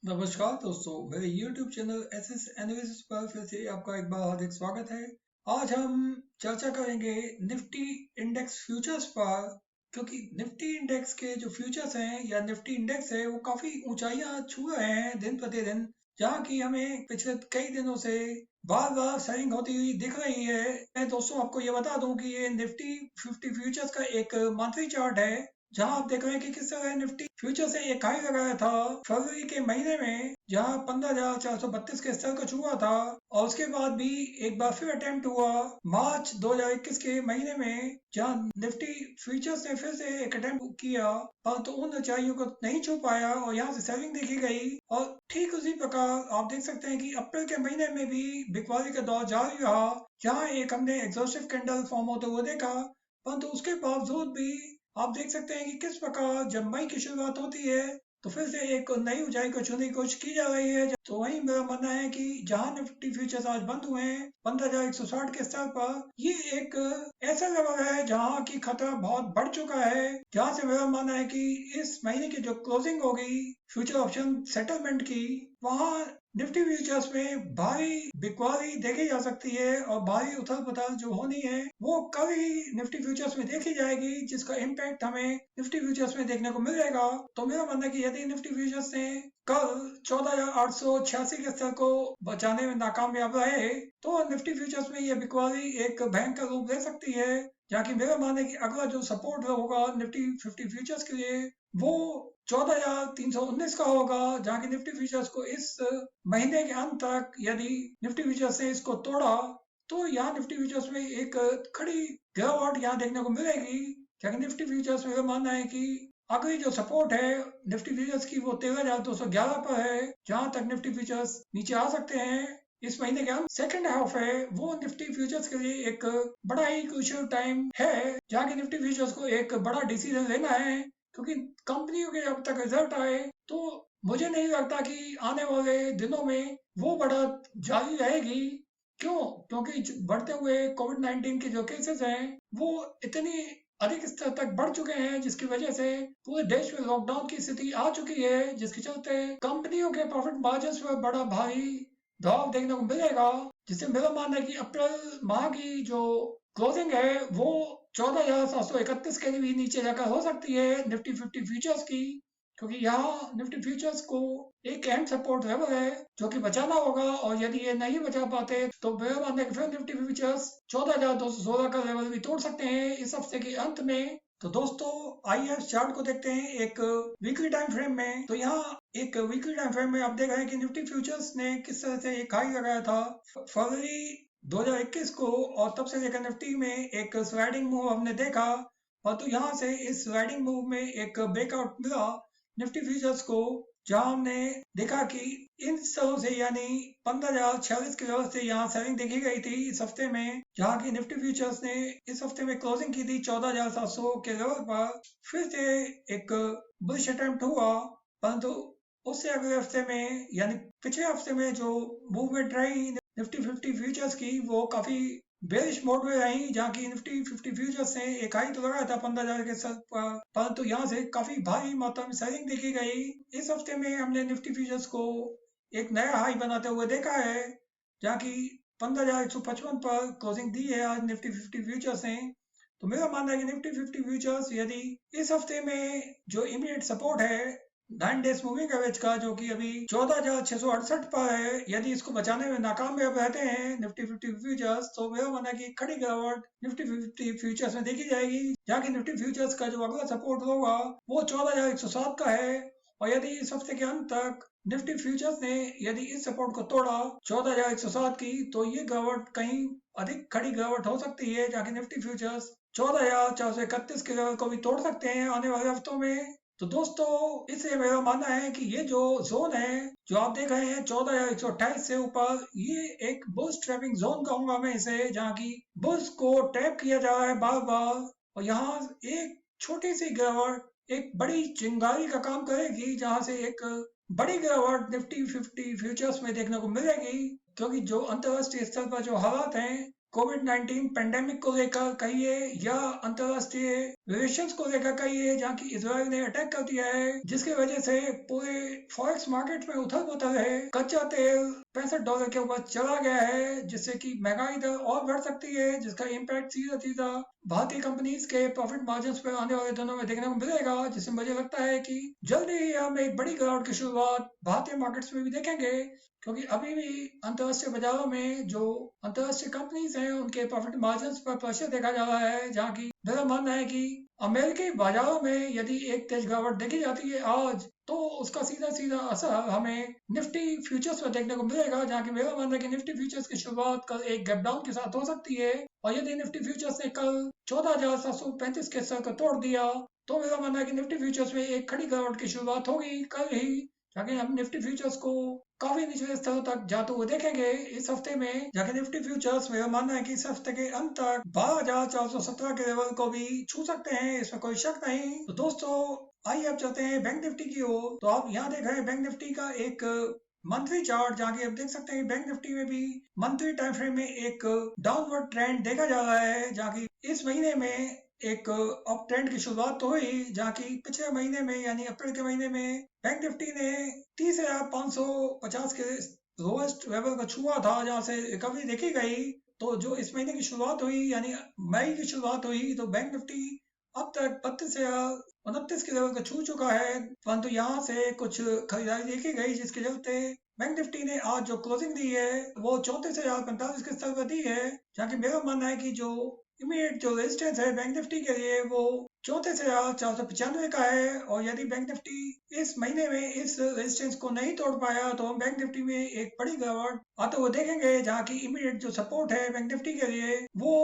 नमस्कार दोस्तों, मेरे YouTube चैनल एसएस एनालिसिस पर फिर से आपका एक बार हार्दिक स्वागत है। आज हम चर्चा करेंगे निफ्टी इंडेक्स फ्यूचर्स पर, क्योंकि निफ्टी इंडेक्स के जो फ्यूचर्स हैं या निफ्टी इंडेक्स है वो काफी ऊंचाइयां छू रहे हैं दिन प्रतिदिन, जहां की हमें पिछले कई दिनों से बार बार सेलिंग होती हुई दिख रही है। मैं दोस्तों आपको ये बता दूं कि ये निफ्टी 50 फ्यूचर्स का एक मंथली चार्ट है, जहां आप देख रहे हैं कि किस तरह निफ्टी फ्यूचर से एक हाई लगाया था फरवरी के महीने में, जहां 15,432 के स्तर को छुआ था, और उसके बाद भी एक बार फिर अटेम्प्ट हुआ मार्च 2021 के महीने में, जहां निफ्टी फ्यूचर्स ने फिर से एक अटेम्प्ट किया, परंतु उन ऊंचाइयों को नहीं छू पाया और यहाँ से सेलिंग देखी गई। और ठीक उसी प्रकार आप देख सकते हैं कि अप्रैल के महीने में भी बिकवाली का दौर जारी रहा, जहाँ एक हमने एग्जॉस्टिव कैंडल फॉर्म होते हुए देखा, परंतु उसके बावजूद भी आप देख सकते हैं कि किस प्रकार जब मई की शुरुआत होती है तो फिर से एक नई ऊंचाई को छूने की कोशिश की जा रही है। तो वहीं मेरा मानना है कि जहां निफ्टी फ्यूचर्स आज बंद हुए हैं 15,160 के स्तर पर, ये एक ऐसा लेवल है जहां की खतरा बहुत बढ़ चुका है, जहां से मेरा मानना है कि इस महीने की जो क्लोजिंग होगी फ्यूचर ऑप्शन सेटलमेंट की, वहां निफ्टी फ्यूचर्स में भारी बिकवाली देखी जा सकती है और भारी उथल पुथल जो होनी है वो कल ही निफ्टी फ्यूचर्स में देखी जाएगी, जिसका इम्पैक्ट हमें निफ्टी फ्यूचर्स में देखने को मिलेगा। तो मेरा मानना है कि यदि निफ्टी फ्यूचर्स ने कल 14,886 के स्तर को बचाने में नाकामयाब रहे तो निफ्टी फ्यूचर्स में यह बिकवाली एक भयंकर रूप ले सकती है, जहाँ की मेरा मानना है कि अगला जो सपोर्ट होगा निफ्टी 50 फ्यूचर्स के लिए वो 14,319 का होगा, जहाँ की निफ्टी फ्यूचर्स को इस महीने के अंत तक यदि निफ्टी फ्यूचर्स ने इसको तोड़ा तो यहाँ निफ्टी फ्यूचर्स में एक खड़ी गिरावट यहाँ देखने को मिलेगी, जहाँ की निफ्टी फ्यूचर्स में मानना है कि अगली जो सपोर्ट है निफ्टी फ्यूचर्स की वो 13,211 पर है, जहां तक निफ्टी फ्यूचर्स नीचे आ सकते हैं इस महीने के अंत। सेकंड हाफ है वो निफ्टी फ्यूचर्स के लिए एक बड़ा ही क्रूशियल टाइम है, जहाँ की निफ्टी फ्यूचर्स को एक बड़ा डिसीजन लेना है, क्योंकि कंपनियों के जब तक रिजल्ट आए तो मुझे नहीं लगता कि आने वाले दिनों में वो बढ़त जारी रहेगी। क्यों? क्योंकि बढ़ते हुए कोविड-19 के जो केसेस हैं वो इतनी अधिक स्तर तक बढ़ चुके हैं, जिसकी वजह से पूरे देश में लॉकडाउन की स्थिति आ चुकी है, जिसके चलते कंपनियों के प्रॉफिट मार्जिन पर बड़ा भारी दबाव देखने को मिलेगा, जिससे मेरा मानना है कि अप्रैल माह की जो क्लोजिंग है वो 14,731 के भी नीचे जाकर हो सकती है निफ्टी 50 फ्यूचर्स की, क्योंकि यहाँ निफ्टी फ्यूचर्स को एक अहम सपोर्ट लेवल है जो कि बचाना होगा, और यदि ये नहीं बचा पाते तो मेरा मानना है कि फिर निफ्टी फ्यूचर्स 14,216 का लेवल भी तोड़ सकते हैं इस हफ्ते के अंत में। तो दोस्तों आइए इस चार्ट को देखते हैं एक वीकली टाइम फ्रेम में। तो यहाँ एक वीकली टाइम फ्रेम में आप देख रहे हैं कि निफ्टी फ्यूचर्स ने किस तरह से एक हाई लगाया था फरवरी 2021 को, और तब से लेकर निफ्टी में एक स्लाइडिंग मूव हमने देखा, और तो यहाँ से इस स्लाइडिंग मूव में एक ब्रेकआउट मिला निफ्टी फ्यूचर्स को, जहां हमने देखा कि इन स्थलों से यानी 15,046 के लेवल से यहाँ सेलिंग देखी गई थी इस हफ्ते में, जहां की निफ्टी फ्यूचर्स ने इस हफ्ते में क्लोजिंग की थी 14,700 के लेवल पर। फिर से एक बुलिश अटेम्प्ट हुआ, परंतु उससे अगले हफ्ते में यानी पिछले हफ्ते में जो मूवमेंट रही निफ्टी 50 फ्यूचर्स की वो काफी बेरिश मोड में रही, जहाँ की निफ्टी 50 फ्यूचर्स ने एक हाई तो लगाया था 15,000 के स्तर पर, परंतु यहाँ से काफी भारी मात्रा में सेलिंग देखी गई। इस हफ्ते में हमने निफ्टी फ्यूचर्स को एक नया हाई बनाते हुए देखा है, जहाँ की 15,155 पर क्लोजिंग दी है आज निफ्टी 50 फ्यूचर्स ने। तो मेरा मानना है कि निफ्टी 50 फ्यूचर्स यदि इस हफ्ते में जो इमीडिएट सपोर्ट है 9 डेज मूविंग एवरेज का, जो कि अभी 14,668 पर है, यदि इसको बचाने में नाकामयाब रहते हैं निफ्टी 50 फ्यूचर्स, तो मेरा मानना है कि खड़ी गिरावट निफ्टी 50 फ्यूचर्स में देखी जाएगी, जहाँ की निफ्टी फ्यूचर्स का जो अगला सपोर्ट होगा वो 14,107 का है, और यदि इस हफ्ते के अंत तक निफ्टी फ्यूचर्स ने यदि इस सपोर्ट को तोड़ा 14,107 की, तो ये गिरावट कहीं अधिक खड़ी गिरावट हो सकती है, जहाँ की निफ्टी फ्यूचर्स 14,431 के लेवल को भी तोड़ सकते हैं आने वाले हफ्तों में। तो दोस्तों इससे मेरा मानना है कि ये जो जोन है जो आप देख रहे हैं 14,128 से ऊपर, ये एक बुल्स ट्रैपिंग जोन कहूंगा मैं इसे, जहाँ की बुल्स को टैप किया जा रहा है बार बार, और यहाँ एक छोटी सी गिरावट एक बड़ी चिंगारी का काम करेगी, जहां से एक बड़ी गिरावट निफ्टी 50 फ्यूचर्स में देखने को मिलेगी, क्योंकि जो अंतरराष्ट्रीय स्तर पर जो हालात हैं कोविड-19 पेंडेमिक को लेकर कहिए या अंतर्राष्ट्रीय रिलेशंस को लेकर कहिए, जहाँ की इजराइल ने अटैक कर दिया है, जिसकी वजह से पूरे फॉरेक्स मार्केट में उथल पुथल है। कच्चा तेल $65 के ऊपर चला गया है, जिससे कि महंगाई दर और बढ़ सकती है, जिसका इम्पैक्ट सीधा सीधा भारतीय कंपनीज के प्रॉफिट मार्जिन पर आने वाले दिनों में देखने को मिलेगा, जिससे मुझे लगता है कि जल्दी ही हम एक बड़ी गिरावट की शुरुआत भारतीय मार्केट्स में भी देखेंगे, क्योंकि अभी भी अंतर्राष्ट्रीय बाजारों में जो अंतर्राष्ट्रीय कंपनीज हैं उनके प्रॉफिट मार्जिन पर प्रेशर देखा जा रहा है, जहाँ की मेरा मानना है कि अमेरिकी बाजारों में यदि एक तेज गिरावट देखी जाती है आज, तो उसका सीधा सीधा असर हमें निफ्टी फ्यूचर्स पर देखने को मिलेगा, जहाँ की मेरा मानना है कि निफ्टी फ्यूचर्स की शुरुआत कल एक गैप डाउन के साथ हो सकती है, और यदि निफ्टी फ्यूचर्स ने कल 14,735 के स्तर को तोड़ दिया, तो मेरा मानना है कि निफ्टी फ्यूचर्स में एक खड़ी गिरावट की शुरुआत होगी कल ही, जाके हम निफ्टी फ्यूचर्स को काफी निचले स्तरों तक जाते हुए देखेंगे इस हफ्ते में, जाके निफ्टी फ्यूचर्स मेरा मानना है कि इस हफ्ते के अंत तक 12,417 के लेवल को भी छू सकते हैं, इसमें कोई शक नहीं। तो दोस्तों आइए अब चलते हैं बैंक निफ्टी की ओर। तो आप यहाँ देख रहे हैं बैंक निफ्टी का एक मंथली चार्ट, जहाँ की आप देख सकते हैं बैंक निफ्टी में भी मंथली टाइम फ्रेम में एक डाउनवर्ड ट्रेंड देखा जा रहा है, जहाँ की इस महीने में एक अप ट्रेंड की शुरुआत तो हुई, जहाँ की पिछले महीने में यानी अप्रैल के महीने में बैंक निफ्टी ने 30,550 के लोएस्ट लेवल को छुआ था, जहाँ से रिकवरी देखी गई। तो जो इस महीने की शुरुआत हुई यानी मई की शुरुआत हुई, तो बैंक निफ्टी अब तक 32,029 के लेवल को छू चुका है, परंतु यहाँ से कुछ खरीदारी देखी गई, जिसके चलते बैंक निफ्टी ने आज जो क्लोजिंग दी है वो 34,045 के स्तर पर दी है, जहाँ की मेरा मानना है कि जो इमीडिएट जो रेजिस्टेंस है बैंक निफ्टी के लिए वो 34,495 का है, और यदि बैंक निफ्टी इस महीने में इस रेजिस्टेंस को नहीं तोड़ पाया तो हम बैंक निफ्टी में एक बड़ी गिरावट आते हुए देखेंगे, जहाँ की इमीडिएट जो सपोर्ट है बैंक निफ्टी के लिए वो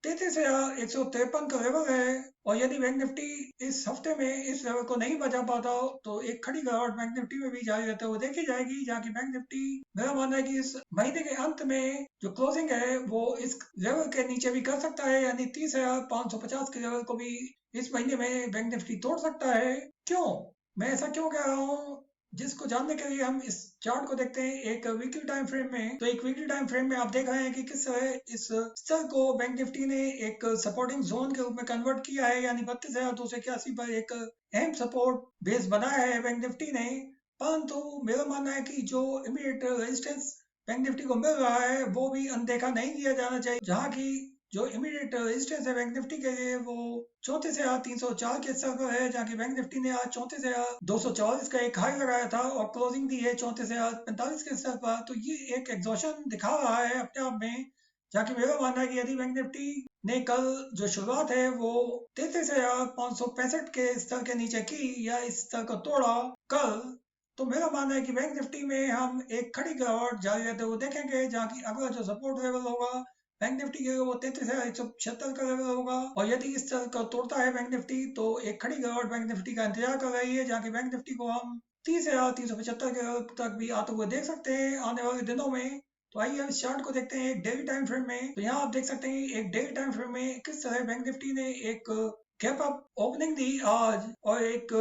33,153 का लेवल है, और यदि बैंक निफ्टी इस हफ्ते में इस लेवल को नहीं बचा पाता तो एक खड़ी गिरावट बैंक निफ्टी में भी जारी रहते हुए देखी जाएगी, जहाँ की बैंक निफ्टी मेरा मानना है कि इस महीने के अंत में जो क्लोजिंग है वो इस लेवल के नीचे भी कर सकता है, यानी 30,550 के लेवल को भी इस महीने में बैंक निफ्टी तोड़ सकता है। क्यों मैं ऐसा क्यों कह रहा हूँ, जिसको जानने के लिए हम इस चार्ट को देखते हैं एक वीकली टाइम फ्रेम में। तो एक वीकली टाइम फ्रेम में आप देख रहे हैं कि किस तरह इस स्तर को बैंक निफ्टी ने एक सपोर्टिंग जोन के रूप में कन्वर्ट किया है, यानी 32,281 पर एक अहम सपोर्ट बेस बनाया है बैंक निफ्टी ने। परंतु मेरा मानना है कि जो इमीडिएट रेजिस्टेंस बैंक निफ्टी को मिल रहा है वो भी अनदेखा नहीं किया जाना चाहिए, जहाँ की जो इमीडिएट रेजिस्टेंस है बैंक निफ्टी के लिए वो 34,304 के स्तर पर है, जहाँ की बैंक निफ्टी ने आज 34,244 का एक हाई लगाया था और क्लोजिंग दी है 34,045 के स्तर पर। तो ये एक एग्जॉशन दिखा रहा है अपने आप में, जहाँ की मेरा मानना है कि यदि बैंक निफ्टी ने कल जो शुरुआत है वो 33,565 के स्तर के नीचे की या इस स्तर को तोड़ा कल, तो मेरा मानना है कि बैंक निफ्टी में हम एक खड़ी गिरावट जारी रहते हुए देखेंगे, जहाँ की अगला जो सपोर्ट लेवल होगा बैंक निफ्टी के वो 33,176 का लेवल होगा, और यदि इस तरह का तोड़ता है बैंक निफ्टी तो एक खड़ी गिरावट बैंक निफ्टी का इंतजार कर रही है, जहाँ की बैंक निफ्टी को हम 30,375 के लेवल तक भी आते हुए देख सकते हैं आने वाले दिनों में। तो आइए हम इस चार्ट को देखते हैं एक डेली टाइम फ्रेम में। तो यहाँ आप देख सकते हैं एक डेली टाइम फ्रेम में किस तरह बैंक निफ्टी ने एक गैप अप ओपनिंग दी आज और एक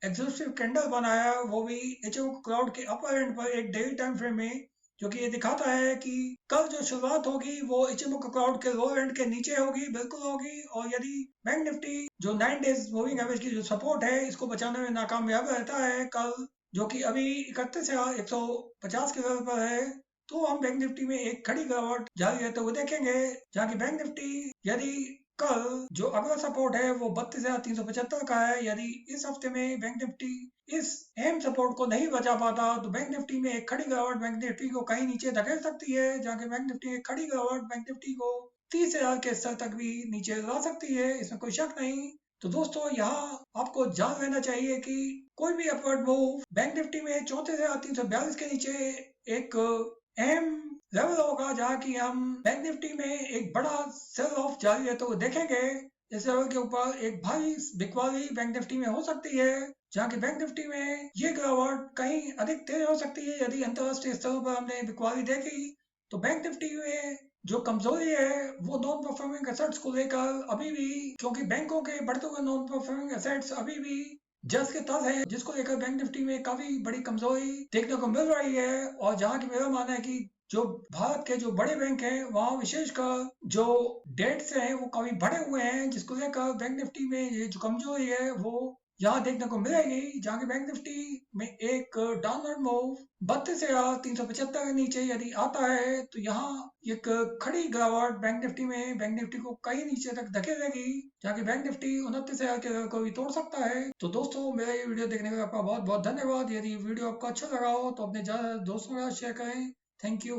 एग्जॉस्टिव कैंडल बनाया, वो भी एचओ क्लाउड के अपर एंड पर एक डेली टाइम फ्रेम में, जो कि ये दिखाता है कि कल जो शुरुआत होगी वो इचिमोको क्लाउड के लोअर एंड के नीचे होगी, बिल्कुल होगी, और यदि बैंक निफ्टी जो 9 डेज मूविंग एवरेज की जो सपोर्ट है इसको बचाने में नाकामयाब रहता है कल, जो कि अभी 31,150 के लेवल पर है, तो हम बैंक निफ्टी में एक खड़ी गिरावट जारी रहते हुए देखेंगे, जहाँ की बैंक निफ्टी यदि कल जो अगला सपोर्ट है वो 32,375 का है, यदि इस हफ्ते में बैंक निफ्टी इस अहम सपोर्ट को नहीं बचा पाता तो बैंक निफ्टी में एक खड़ी गिरावट बैंक निफ्टी को कहीं नीचे धकेल सकती है, जहाँ की बैंक निफ्टी एक खड़ी गिरावट बैंक निफ्टी को 30,000 के स्तर तक भी नीचे ला सकती है, इसमें कोई शक नहीं। तो दोस्तों यहाँ आपको जान लेना चाहिए कि कोई भी अपवर्ड मूव बैंक निफ्टी में 34,342 के नीचे एक अहम लेवल होगा, जहाँ की हम बैंक निफ्टी में एक बड़ा सेल ऑफ जारी रहते हुए देखेंगे। इस लेवल के ऊपर एक भारी बिकवाली बैंक निफ्टी में हो सकती है, जहाँ की बैंक निफ्टी में ये गिरावट कहीं अधिक तेज हो सकती है। यदि अंतरराष्ट्रीय स्तरों पर हमने बिकवाली देखी तो बैंक निफ्टी में जो कमजोरी है वो नॉन परफॉर्मिंग एसेट्स को लेकर अभी भी, क्योंकि बैंकों के बढ़ते हुए नॉन परफॉर्मिंग एसेट्स अभी भी जस के तस है, जिसको लेकर बैंक निफ्टी में काफी बड़ी कमजोरी देखने को मिल रही है, और जहाँ की मेरा मानना है कि जो भारत के जो बड़े बैंक हैं वहाँ विशेषकर जो डेट्स हैं वो काफी बढ़े हुए हैं, जिसको लेकर बैंक निफ्टी में ये जो कमजोरी है वो यहाँ देखने को मिलेगी, जहाँ की बैंक निफ्टी में एक डाउनवर्ड मूव 32,375 के नीचे यदि आता है तो यहाँ एक खड़ी गिरावट बैंक निफ्टी में बैंक निफ्टी को कहीं नीचे तक धकेलेगी, जहाँ की बैंक निफ्टी 29,000 के लेवल को भी तोड़ सकता है। तो दोस्तों, मेरा ये वीडियो देखने के लिए आपका बहुत बहुत धन्यवाद। यदि वीडियो आपको अच्छा लगा हो तो अपने दोस्तों के साथ शेयर करें। Thank you.